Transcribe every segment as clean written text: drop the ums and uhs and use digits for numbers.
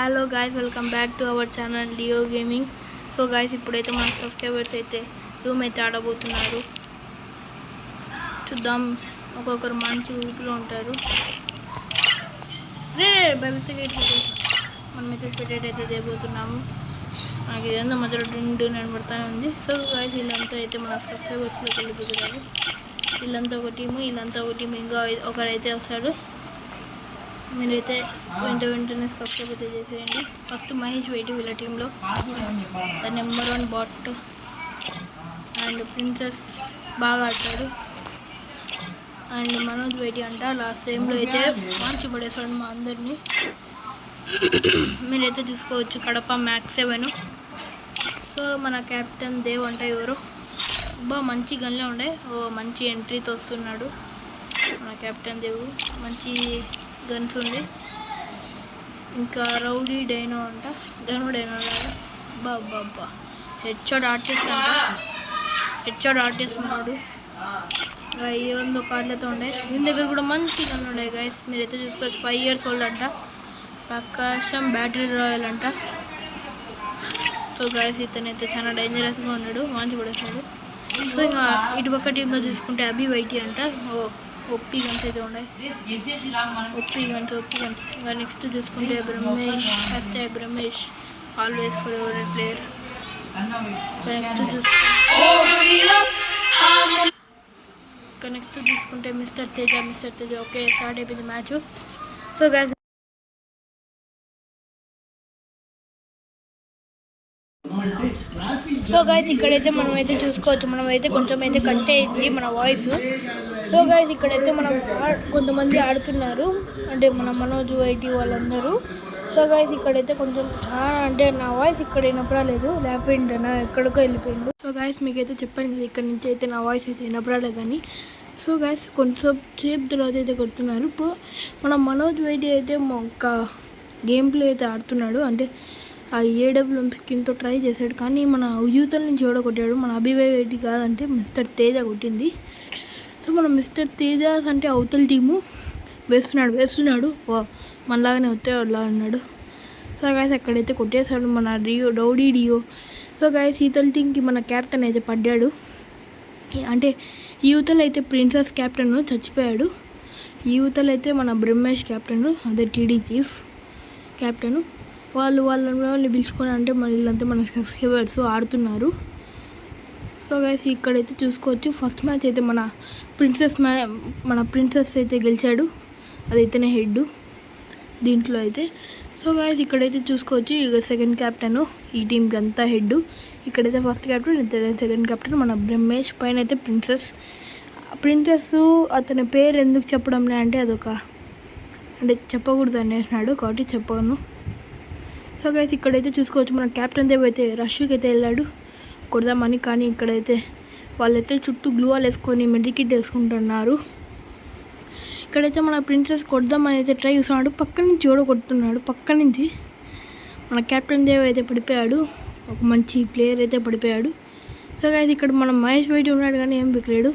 Hello guys, welcome back to our channel Leo gaming. So guys, ఇప్పుడైతే మన subscribers అయితే room అయితే ఆడబోతున్నారు. చూద్దాం, ఒక్కొక్కరు మంచి ఊపిలో ఉంటారు. రే మనమైతే స్పెక్టేట్ అయితే చేయబోతున్నాము. నాకు ఇదంతా మధ్యలో డిండు నిలబడతానే ఉంది. సో గాయ్స్, వీళ్ళంతా అయితే మన సబ్స్క్రైబర్స్లోకి వెళ్ళిపోతున్నారు. వీళ్ళంతా ఒక టీము, వీళ్ళంతా ఒక టీము, ఇంకా ఒకడైతే వస్తాడు. మీరైతే వెంటనే సబ్స్క్రైబ్ అయితే చేసేయండి. ఫస్ట్ మహేష్ వైటి వీళ్ళ టీంలో the number 1 bat and princess బాగా ఆడతాడు. అండ్ మనోజ్ వైటి అంట లాస్ట్ టైంలో అయితే మార్చి పడేసాడు మా అందరినీ. మీరైతే చూసుకోవచ్చు కడప మ్యాక్స్ 7. సో మన కెప్టెన్ దేవ్ అంట ఎవరు మంచి గన్లే ఉండే. మంచి ఎంట్రీతో వస్తున్నాడు మన కెప్టెన్ దేవ్. మంచి గన్స్ ఉంది. ఇంకా రౌడీ డైనో అంట, డైనో లాగా బాబా హెడ్ షాట్ ఆర్టిస్ట్ ఉన్నాడు. ఏముందో కార్లతో ఉండే. దీని దగ్గర కూడా మంచి గన్లు ఉన్నాయి గైస్, మీరైతే చూసుకోవచ్చు. 5 years old అంట. ప్రకాశం బ్యాటరీ రాయల్ అంట. సో గైస్, ఇతనైతే చాలా డేంజరస్గా ఉన్నాడు, మంచి పడేస్తాడు. సో ఇంకా ఇటుపక్క టీంలో చూసుకుంటే అభి వైటి అంట. ఒప్పి గన్స్ అయితే ఉన్నాయి. ఒప్పి గన్స్. ఇంకా నెక్స్ట్ చూసుకుంటే బ్రహ్మేష్, #బ్రహ్మేష్ ఆల్వేస్ ఫేవరెట్ ప్లేయర్. నెక్స్ట్ చూసుకుంటే మిస్టర్ తేజ. ఓకే, స్టార్ట్ అయిపోయింది మ్యాచ్. సో గైస్, ఇక్కడైతే మనమైతే చూసుకోవచ్చు. మనమైతే కొంచెం అయితే కట్ అయింది మన వాయిస్. సో గైస్, ఇక్కడైతే మనం కొంతమంది ఆడుతున్నారు, అంటే మన మనోజ్ వైటి వాళ్ళందరూ. సో గైస్, ఇక్కడైతే కొంచెం అంటే నా వాయిస్ ఇక్కడ వినపడలేదు, లేకపోయింది నా ఎక్కడికో వెళ్ళిపోయింది. సో గైస్, మీకైతే చెప్పాను కదా ఇక్కడ నుంచి అయితే నా వాయిస్ అయితే వినపడలేదని. సో గైస్, కొంచెం సేపు తర్వాత అయితే కొడుతున్నారు. ఇప్పుడు మన మనోజ్ వైటి అయితే ఒక గేమ్ ప్లే అయితే ఆడుతున్నాడు. అంటే ఆ AWM స్కిన్తో ట్రై చేశాడు, కానీ మన యూతల నుంచి ఎవడో కొట్టాడు. మన అభివై వైటి కాదంటే మిస్టర్ తేజ కొట్టింది. సో మనం మిస్టర్ తేజాస్ అంటే అవతల టీము వేస్తున్నాడు. మనలాగానే వచ్చేవాడులా ఉన్నాడు. సో గైస్, అక్కడైతే కొట్టేశాడు మన రౌడీ డియో. సో గైస్, ఈతల టీంకి మన క్యాప్టెన్ అయితే పడ్డాడు. అంటే యూతలు అయితే ప్రిన్సెస్ క్యాప్టెన్ చచ్చిపోయాడు. యూతలు అయితే మన బ్రహ్మేష్ క్యాప్టెన్, అదే TD చీఫ్ క్యాప్టెన్. వాళ్ళని పిలుచుకొని అంటే వీళ్ళంతా మన సబ్స్క్రైబర్స్ ఆడుతున్నారు. సో గైస్, ఇక్కడైతే చూసుకోవచ్చు ఫస్ట్ మ్యాచ్ అయితే మన ప్రిన్సెస్ అయితే గెలిచాడు. అదైతేనే హెడ్ దీంట్లో అయితే. సో గైస్, ఇక్కడైతే చూసుకోవచ్చు ఇక్కడ సెకండ్ క్యాప్టెన్, ఈ టీంకి అంతా హెడ్. ఇక్కడైతే ఫస్ట్ క్యాప్టెన్, సెకండ్ క్యాప్టెన్ మన బ్రహ్మేష్. పైన అయితే ప్రిన్సెస్ అతని పేరు ఎందుకు చెప్పడంలే అంటే అంటే చెప్పకూడదు అనేసినాడు, కాబట్టి చెప్పను. సో గైస్, ఇక్కడైతే చూసుకోవచ్చు మన కెప్టెన్ దేవ్ అయితే రష్కి అయితే వెళ్ళాడు కొడదామని. కానీ ఇక్కడైతే వాళ్ళైతే చుట్టూ గ్లూ వాల్ వేసుకొని మెడికిట్ వేసుకుంటున్నారు. ఇక్కడైతే మన ప్రిన్సెస్ కొడదామని అయితే ట్రై చేస్తున్నాడు. పక్క నుంచి ఎవడో కొడుతున్నాడు. పక్క నుంచి మన కెప్టెన్ దేవ్ అయితే పడిపోయాడు. ఒక మంచి ప్లేయర్ అయితే పడిపోయాడు. సో గైస్, ఇక్కడ మన మహేష్ వైటి ఉన్నాడు కానీ ఏం బిక్కలేడు.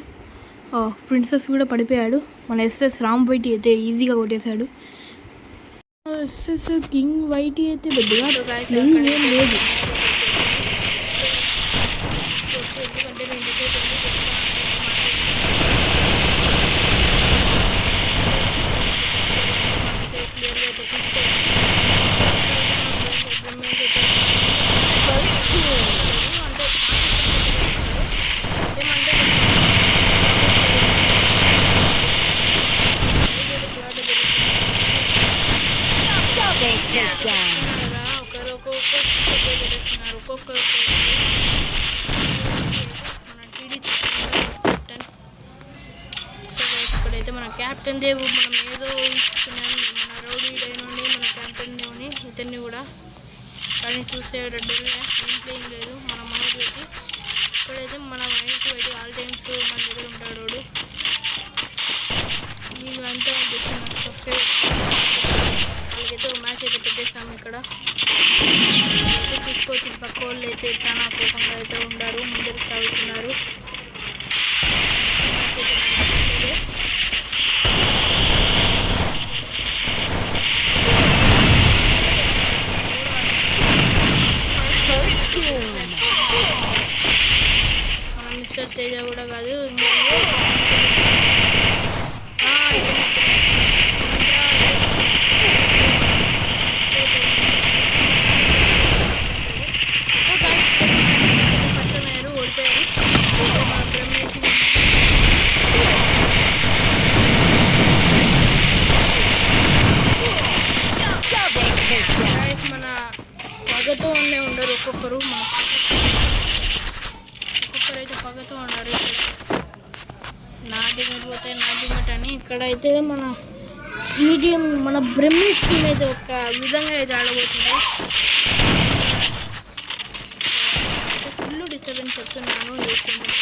ప్రిన్సెస్ కూడా పడిపోయాడు. మన SS రామ్ వైటి అయితే ఈజీగా కొట్టేశాడు. SS కింగ్ వైటి అయితే పెద్దగా ఏం లేదు. ఇక్కడైతే మన కెప్టెన్ దేవ్ మనం ఏదో ఇస్తున్నాం, మన రౌడీ డైనోని మన కెప్టెన్ దేవ్ని ఇతన్ని కూడా, కానీ చూసేటట్టు ఏం ప్లేయింగ్ లేదు మన మనోజ్ వైటి. ఇక్కడైతే మన మహేష్ వైటి ఆల్ టైమ్స్ మన దగ్గర ఉంటాడు. రోడ్డు వీళ్ళంతా సబ్స్క్రైబ్ వాళ్ళకైతే ఒక మ్యాచ్ అయితే పెట్టేస్తాము. ఇక్కడ చూసుకోవచ్చు పక్క వాళ్ళు అయితే చాలా కోపంగా అయితే ఉన్నారు, ముందుకు సాగుతున్నారు. మిస్టర్ తేజ కూడా కాదు, కష్టమయ్యారు, ఓడిపోయారు. మన పగతో ఉండరు ఒక్కొక్కరు, ఒక్కొక్కరైతే పగతో ఉన్నారు. నా టీమేట్ పోతే నా టీమేట్ అని ఇక్కడైతే మన ఈ టీం మన బ్రహ్మేష్ టీం అయితే ఒక విధంగా అయితే ఆడబోతుంది. ఫుల్ డిస్టర్బెన్స్ చెప్తున్నాను, చూసుకుంటాను.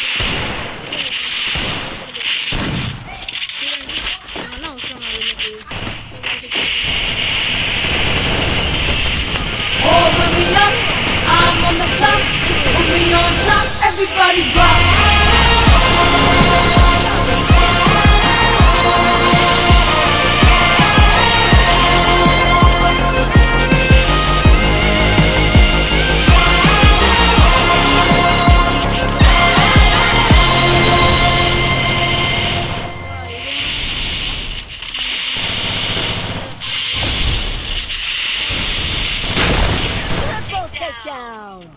చూడండి ఏమన్నా అవసరం వీళ్ళకి. Everybody drop.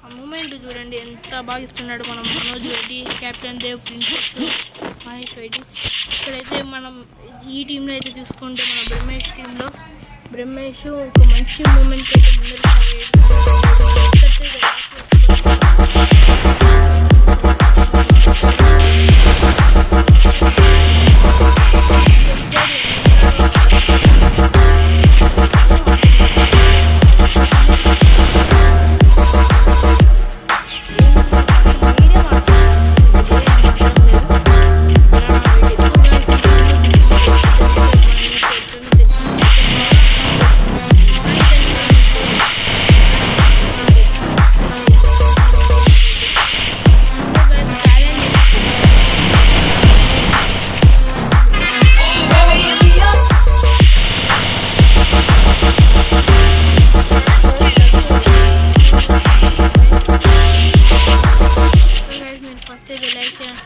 ఆ మూమెంట్ చూడండి ఎంత బాగా ఇస్తున్నాడు మనం మనోజ్ రెడ్డి, కెప్టెన్ దేవ్, ప్రిన్సెస్, మహేష్ రెడ్డి. ఇక్కడైతే మనం ఈ టీంలో అయితే చూసుకుంటే మన బ్రహ్మేష్ టీంలో బ్రహ్మేష్ ఒక మంచి మూమెంట్ అయితే ముందరికి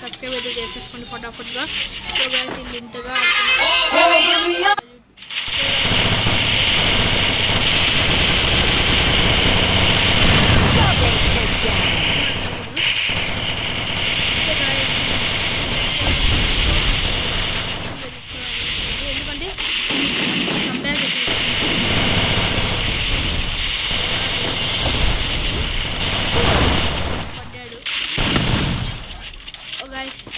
సబ్స్క్రైబ్ అయితే చేసేసుకోండి ఫటాఫట్గా. సో గైస్ ఇది ఇంతగా ఎందుకంటే పడ్డాడు.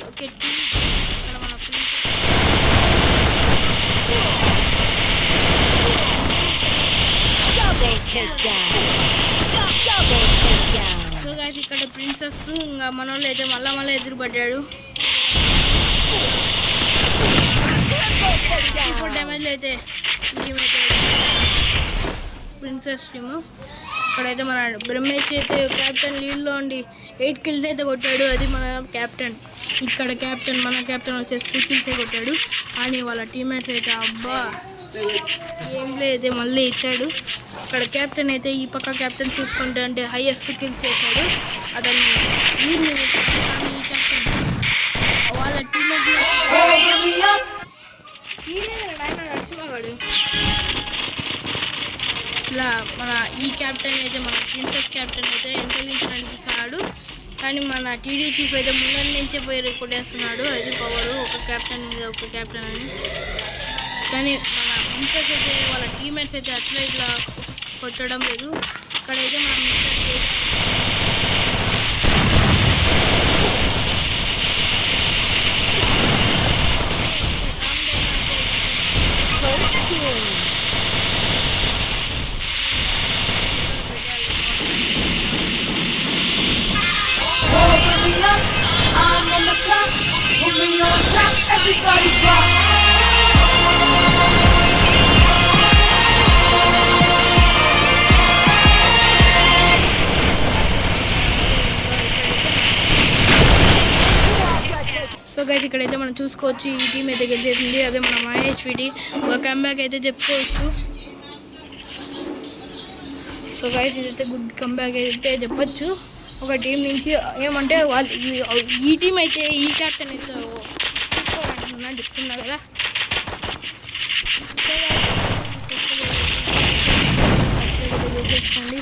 ఓకే ఇక్కడ మన సో గైస్ ఇక్కడ ప్రిన్సెస్ ఇంకా మన వాళ్ళు అయితే మళ్ళీ ఎదురుపడ్డాడు. ఇప్పుడు డ్యామేజ్ అయితే టీమ్ అయితే ప్రిన్సెస్ టీము. ఇక్కడైతే మన బ్రహ్మేష్ అయితే క్యాప్టెన్ లీడ్లో ఉండి 8 kills అయితే కొట్టాడు. అది మన క్యాప్టెన్. ఇక్కడ క్యాప్టెన్ మన క్యాప్టెన్ వచ్చేసి 3 kills కొట్టాడు. కానీ వాళ్ళ టీమ్మేట్స్ అయితే అబ్బా ఏం అయితే మళ్ళీ ఇచ్చాడు. ఇక్కడ క్యాప్టెన్ అయితే ఈ పక్క క్యాప్టెన్ చూసుకుంటే అంటే హైయెస్ట్ kills చేశాడు. అతన్ని వీరిని ఈ క్యాప్టెన్ వాళ్ళ టీమ్మేట్ నరసింహగాడు ఇలా మన ఈ క్యాప్టెన్ అయితే మన ప్రిన్సెస్ క్యాప్టెన్ అయితే ఇంటెలిజెన్స్ అనిపిస్తున్నాడు. కానీ మన టీడీ చీఫ్ అయితే ముందు నుంచే పోయి రికార్డ్ చేస్తున్నాడు. అది పవరు ఒక క్యాప్టెన్ మీద ఒక క్యాప్టెన్ అని. కానీ మన ప్రిన్సెస్ అయితే వాళ్ళ టీమ్మేట్స్ అయితే అట్లా ఇట్లా కొట్టడం లేదు. ఇక్కడైతే మనం Everybody drop. సో గైస్ ఇక్కడైతే మనం చూసుకోవచ్చు ఈ టీం అయితే గెలిచేసింది. అదే మన మహేష్ రెడ్డి ఒక కంబ్యాక్ అయితే చెప్పుకోవచ్చు. సో గైస్ ఇదైతే గుడ్ కంబ్యాక్ అయితే చెప్పచ్చు ఒక టీం నుంచి. ఏమంటే వాళ్ళు ఈ టీం అయితే ఈ క్యాప్టెన్ అయితే తీసుకోవాలంటున్నా చెప్తున్నా కదా. చేసుకోండి.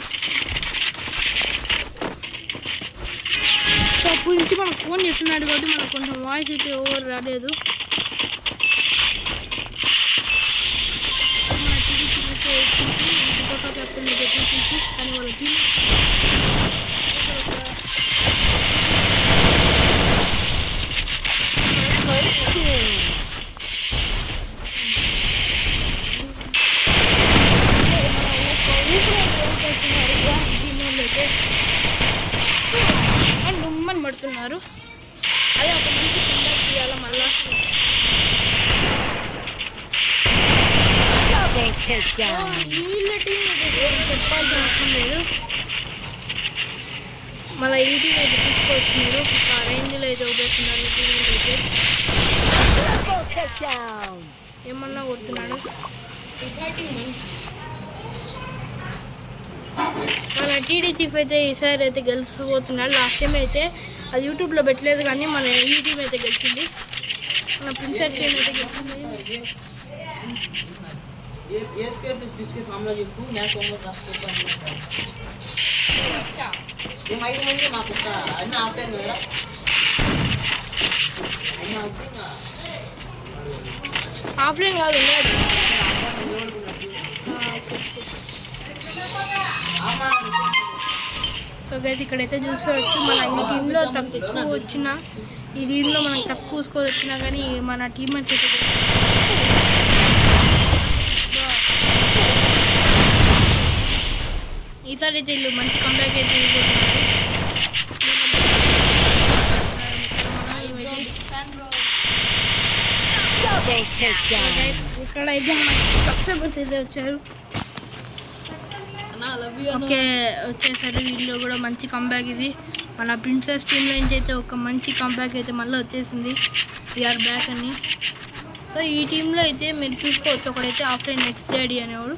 సో అప్పటి నుంచి మనకు ఫోన్ చేస్తున్నాడు కాబట్టి మనకు కొంచెం వాయిస్ అయితే ఓవర్ రాలేదు. మన టీవీ క్యాప్టెన్ అయితే తీసి కానీ వాళ్ళ టీం డుమ్మని పడుతున్నారు. అదే ఒక మంచి కంబ్యాక్ చేయాలి మళ్ళా. వీళ్ళ టీం చెప్పాల్సిన అవసరం లేదు. మళ్ళీ ఈ టీం అయితే తీసుకోవచ్చు మీరు. ఆ రేంజ్లో అయితే వదిలేస్తున్నారు ఈ టీం అయితే. ఏమన్నా కొడుతున్నాడు. మన టీడీ చీఫ్ అయితే ఈసారి అయితే గెలిచిపోతున్నాడు. లాస్ట్ టైం అయితే అది యూట్యూబ్లో పెట్టలేదు కానీ మన ఈ టీం అయితే గెలిచింది. మన ప్రిన్సెస్ టీం అయితే గెలిచింది. ఆఫ్లైన్ కాదు సో గైస్ ఇక్కడైతే చూసుకోవచ్చు మన ఈ టీంలో తక్కువ వచ్చిన ఈ టీంలో మనకు తక్కువ స్కోర్ వచ్చినా కానీ మన టీమర్స్ అయితే ఈసారి అయితే వీళ్ళు మంచి కంబ్యాక్ అయితే ఇక్కడ అయితే మనకి సబ్స్క్రైబర్స్ అయితే వచ్చారు. ఓకే వచ్చేసరి వీళ్ళు కూడా మంచి కంబ్యాక్. ఇది మన ప్రిన్సెస్ టీంలో నుంచి అయితే ఒక మంచి కంబ్యాక్ అయితే మళ్ళీ వచ్చేసింది. వీఆర్ బ్యాక్ అని. సో ఈ టీంలో అయితే మీరు చూసుకోవచ్చు. ఒకడైతే ఆఫ్లైన్ XJD అనేవాడు.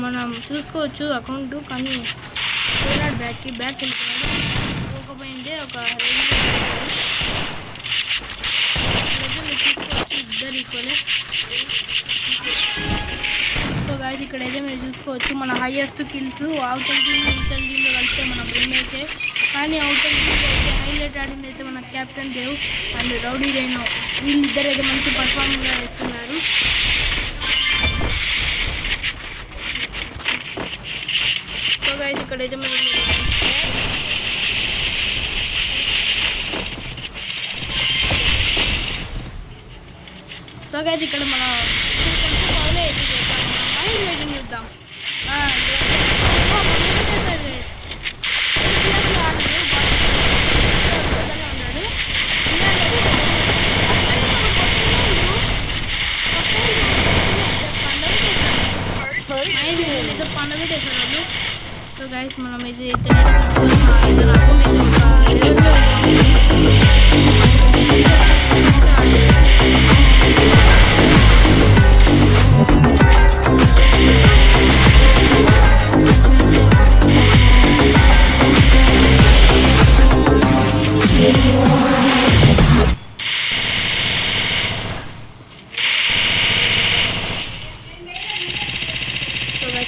మనం చూసుకోవచ్చు అకౌంట్ కానీ బ్యాక్ వెళ్ళిపోయాడు. పోకపోయిందే ఒక ఇద్దరు ఈక్వలే. సో గాయస్ ఇక్కడైతే మీరు చూసుకోవచ్చు మన highest kills outer team inter టీంలో కలిస్తే మన బ్రిమేచే. కానీ అవుటర్ టీంలో అయితే హైలైట్ ఆడింది అయితే మన captain Dev and rowdy Renu. వీళ్ళిద్దరు అయితే మంచి పర్ఫార్మెన్స్ ఇస్తున్నారు. సో గాయస్ ఇక్కడైతే మీరు సో గైస్ ఇక్కడ మనం మొదలే అయితే చూద్దాం. పండుగ చేశారు. సో గైస్ మనం ఇది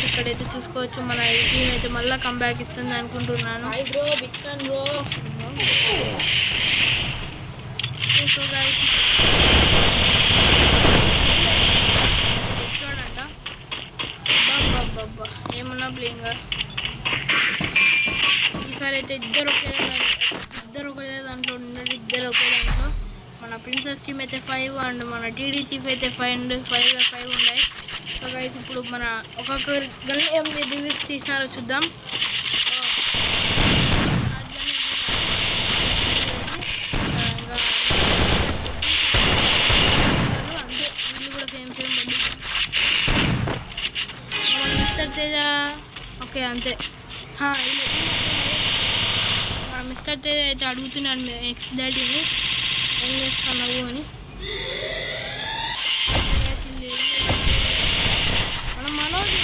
ఇక్కడైతే చూసుకోవచ్చు. మన ఈ టీం అయితే మళ్ళీ కంబ్యాక్ ఇస్తుంది అనుకుంటున్నాను. చూడంట బాబా ఏమన్నా ప్లేయింగ్. ఈసారి అయితే ఇద్దరు ఒకే దాంట్లో ఉన్నారు. ఇద్దరు ఒకే దాంట్లో. మన ప్రిన్సెస్ టీమ్ అయితే 5 అండ్ మన టీడీ చీఫ్ అయితే 5 ఉన్నాయి. సో గైస్ ఇప్పుడు మన ఒక్కొక్కరి గన్ ఏం రివ్యూస్ తీసినారో చూద్దాం. అంతే వీళ్ళు కూడా సేమ్ మిస్టర్ తేజ ఓకే అంతే. మన మిస్టర్ తేజ అయితే అడుగుతున్నాను XJDని ఏం చేస్తున్నావు అని. మన మనోజ్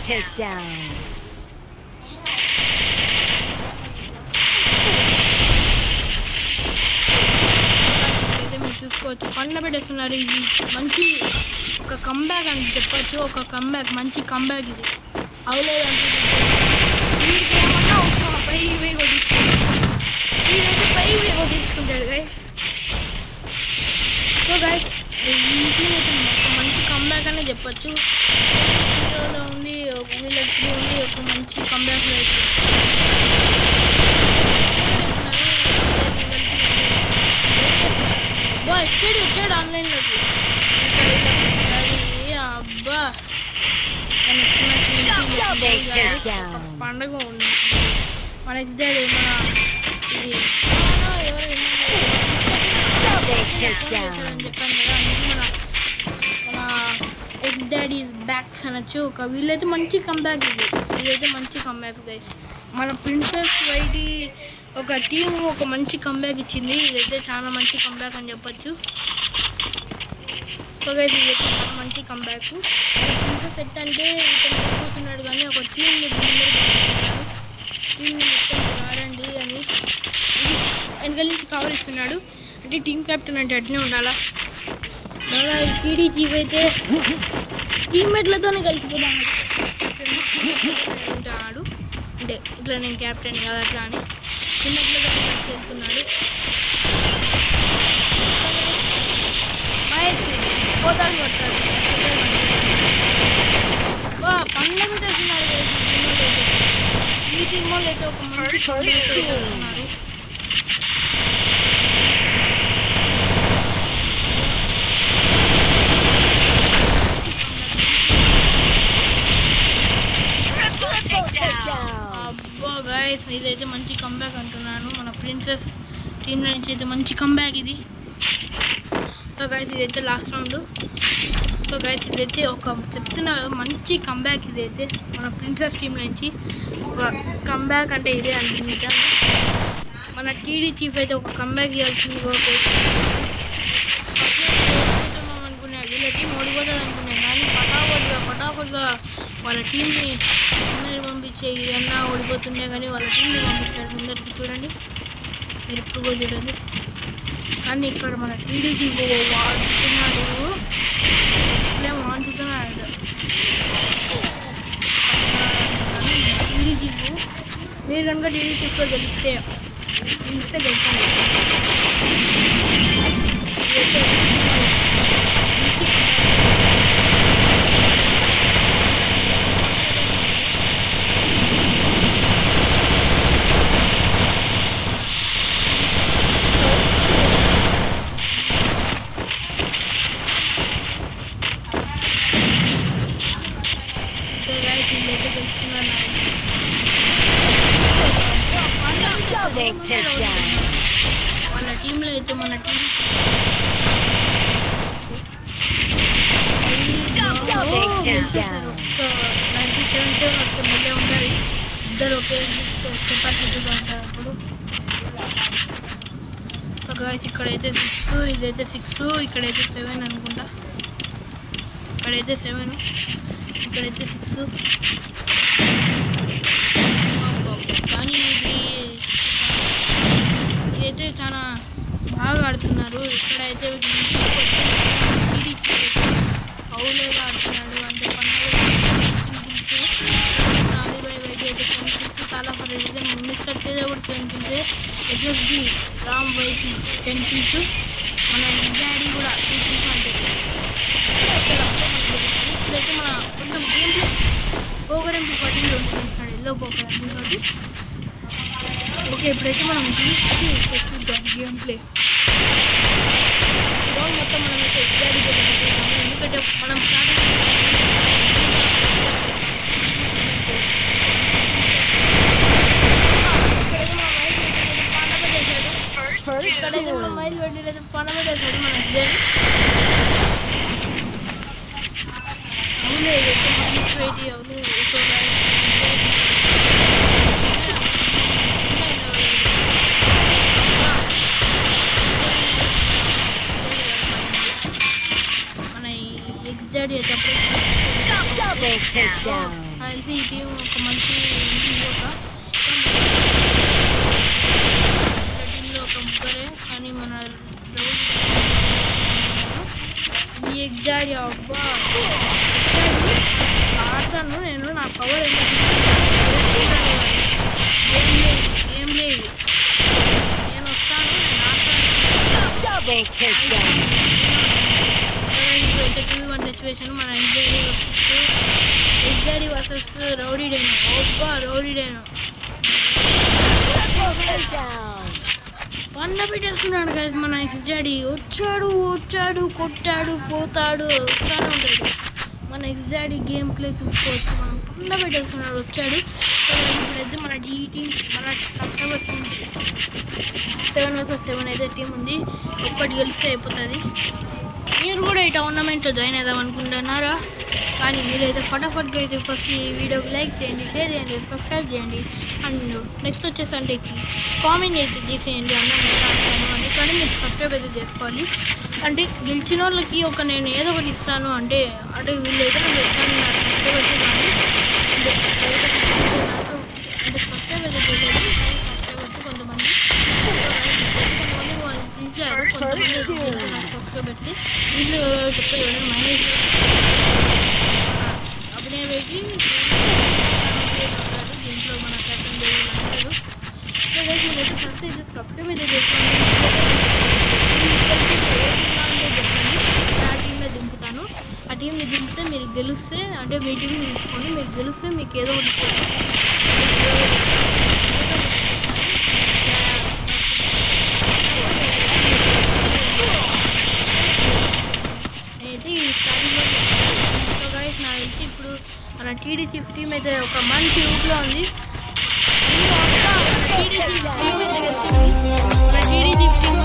takedown. అయితే మీరు చూసుకోవచ్చు పండ పెట్టేస్తున్నారు. ఇది మంచి ఒక కంబ్యాక్ అని చెప్పచ్చు. ఒక కంబ్యాక్, మంచి కంబ్యాక్ ఇది. అవలేదంటే వీడికి ఏమన్నా అవసరం పై ఇవే కొట్టించుకుంటాడు. వీడైతే పై ఇవే కొట్టించుకుంటాడు గైస్. సో గైస్ ఈ టీం అయితే ఒక మంచి కంబ్యాక్ అనే చెప్పచ్చు. హీరోలో ఉండి వీళ్ళకి ఉండి ఒక మంచి కంబ్యాక్ అయితే ఎక్కడి వచ్చాడు ఆన్లైన్లోకి. అబ్బా పండగ ఉంది మన ఇద్దరు మన ఇది చెప్పాను కదా. మన ఎక్స్ డాడీ బ్యాక్ అనొచ్చు. ఒక వీళ్ళైతే మంచి కంబ్యాక్ ఇది. ఇదైతే మంచి కంబ్యాక్ గైస్. మన ప్రిన్సెస్ వైటీ ఒక టీం ఒక మంచి కంబ్యాక్ ఇచ్చింది. ఇదైతే చాలా మంచి కంబ్యాక్ అని చెప్పచ్చు. సో గైస్ ఇదైతే చాలా మంచి కంబ్యాక్. మన ప్రిన్సెస్ సెట్ అంటే ఇతను కూర్చున్నాడు కానీ ఒక టీంని మొత్తం ఆడండి అని వెనకాల నుంచి కవర్ ఇస్తున్నాడు. అంటే టీం కెప్టెన్ అంటే అట్నే ఉండాలా. మళ్ళీ టీడీ చీఫ్ అయితే టీమ్మేట్లతోనే కలిసిపోతాడు ఉంటాడు. అంటే ఇట్లా నేను కెప్టెన్ కదా అట్లా అని టీమ్మేట్లతో కలిసి వెళ్తున్నాడు. పోతాడు పడతాడు పండ్ల పెట్టేస్తున్నారు. ఈ టీం వాళ్ళు అయితే ఒక మంచి చేస్తున్నారు. అబ్బా గైస్ ఇదైతే మంచి కంబ్యాక్ అంటున్నాను. మన ప్రిన్సెస్ టీం నుంచి అయితే మంచి కంబ్యాక్ ఇది. సో గైస్ ఇదైతే లాస్ట్ రౌండ్. సో గైస్ ఇదైతే ఒక చెప్తున్న మంచి కంబ్యాక్. ఇదైతే మన ప్రిన్సెస్ టీం నుంచి ఒక కంబ్యాక్ అంటే ఇదే అనిపించాను. మన టీడీ చీఫ్ అయితే ఒక కంబ్యాక్ ఇవ్వాల్సింది అనుకున్నాను. వీళ్ళ టీం ఓడిపోతుంది అనుకున్నాను కానీ ఫటాఫట్గా వాళ్ళ టీంని ముందరికి పంపించే అన్న ఓడిపోతుండే కానీ వాళ్ళ టీంని పంపించారు ముందరికి. చూడండి మీరు ఇప్పుడు కూడా చూడండి. కానీ ఇక్కడ మన టీడీకి వాడుతున్నాడు. ఇప్పుడే వాడుతున్నాడు టీడీకి. మీరు కనుక టీడీ చీఫ్లో గెలిస్తే గెలిచండి. మన టీంలో అయితే మన టీం మళ్ళీ ఉండాలి. ఇద్దరు ఒకే కెపాసిటీగా ఉంటారు అప్పుడు. ఇక్కడైతే 6, ఇదైతే 6, ఇక్కడైతే 7 అనుకుంటా. ఇక్కడైతే 7, ఇక్కడైతే 6. కానీ ఇదైతే చాలా బాగా ఆడుతున్నారు. ఇక్కడైతే అవులేగా ఆడుతున్నాడు. అంటే మిస్టర్ తేజ కూడా 7 kills, ఎస్ఎస్బి రామ్ వైకి 10 kills, మన డాడీ కూడా 2 kills అంటే. ఇప్పుడైతే మన కొంచెం గేమ్ ప్లే పోగొరంపి పట్టింది ఉంటున్నాడు ఎల్లో పోగొరంపి. ఓకే ఇప్పుడైతే మనం చూద్దాం గేమ్ ప్లే. మొత్తం మనం అయితే డాడీ ఎందుకంటే మనం స్టార్టింగ్ ఇక్కడైతే మనం మైలు పెట్టలేదు పనబెట్టేసాడు మన డాడీ. అవును ఇదైతే మంచి స్వీటీ. అవును మన ఎగ్జాక్ట్ అయితే తెలిసి ఈ టీం ఒక మంచి ఒక టీంలో ఒక ముగ్గురే కానీ మన ఈ ఎగ్జాడి అబ్బా ఆడతాను నేను నా పవర్ ఏం లేదు నేను వస్తాను నేను ఆడతాను సిచ్యువేషన్ మన ఎగ్జాడి వర్సెస్ రౌడీ డైనో అబ్బా రౌడీ డైనో పన్న పెట్టేస్తున్నాడు గైస్ మన ఎగ్జాడి వచ్చాడు కొట్టాడు పోతాడు వస్తానే ఉంటాడు మన ఎగ్జాడి గేమ్ ప్లే చూసుకోవచ్చు మనం పన్న పెట్టేస్తున్నాడు వచ్చాడు ఇప్పుడైతే మన ఈ టీం మన కస్టమర్స్ 7 vs 7 అయితే టీం ఉంది ఒక్కటి గెలిస్తే అయిపోతుంది మీరు కూడా ఈ టోర్నమెంట్లో జాయిన్ అవుదాం అనుకుంటున్నారా కానీ మీరైతే ఫటాఫట్గా అయితే ఫస్ట్ ఈ వీడియోకి లైక్ చేయండి షేర్ చేయండి సబ్స్క్రైబ్ చేయండి అండ్ నెక్స్ట్ వచ్చేసి అంటే కామెంట్ అయితే చేసేయండి అన్నీ కానీ మీరు సబ్స్క్రైబ్ అయితే చేసుకోవాలి అంటే గెలిచిన వాళ్ళకి ఒక నేను ఏదో ఒకటి ఇస్తాను అంటే వీళ్ళు అయితే నాకు ఇస్తాను అంటే సబ్స్క్రైబ్ అయితే చేయలేదు సబ్స్క్రైబ్ అయితే కొంతమంది వాళ్ళు తీసారు కొంతమంది సబ్స్క్రైబ్ పెట్టి వీళ్ళు ఎవరో చెప్తే ఎవరైనా మైనస్ అప్పుడే పెట్టి దీంట్లో మన కెప్టెన్ దేవుళ్ళు అందరూ సో మీరైతే ఫస్ట్ అయితే సబ్స్క్రైబ్ అయితే చేసుకోండి ఆ టీంలో దింపుతాను ఆ టీంని దింపితే మీరు గెలిస్తే అంటే మీ టీంని తీసుకోండి మీరు గెలిస్తే మీకు ఏదో ఒకటి అయితే ఈ స్టార్టింగ్లో గైస్ నాకు తెలిసి ఇప్పుడు మన టీడీ చీఫ్ టీం అయితే ఒక మంచి ఊపులో ఉంది టీడీ చీఫ్ టీం అయితే గెలిచింది మన టీడీ చీఫ్ టీం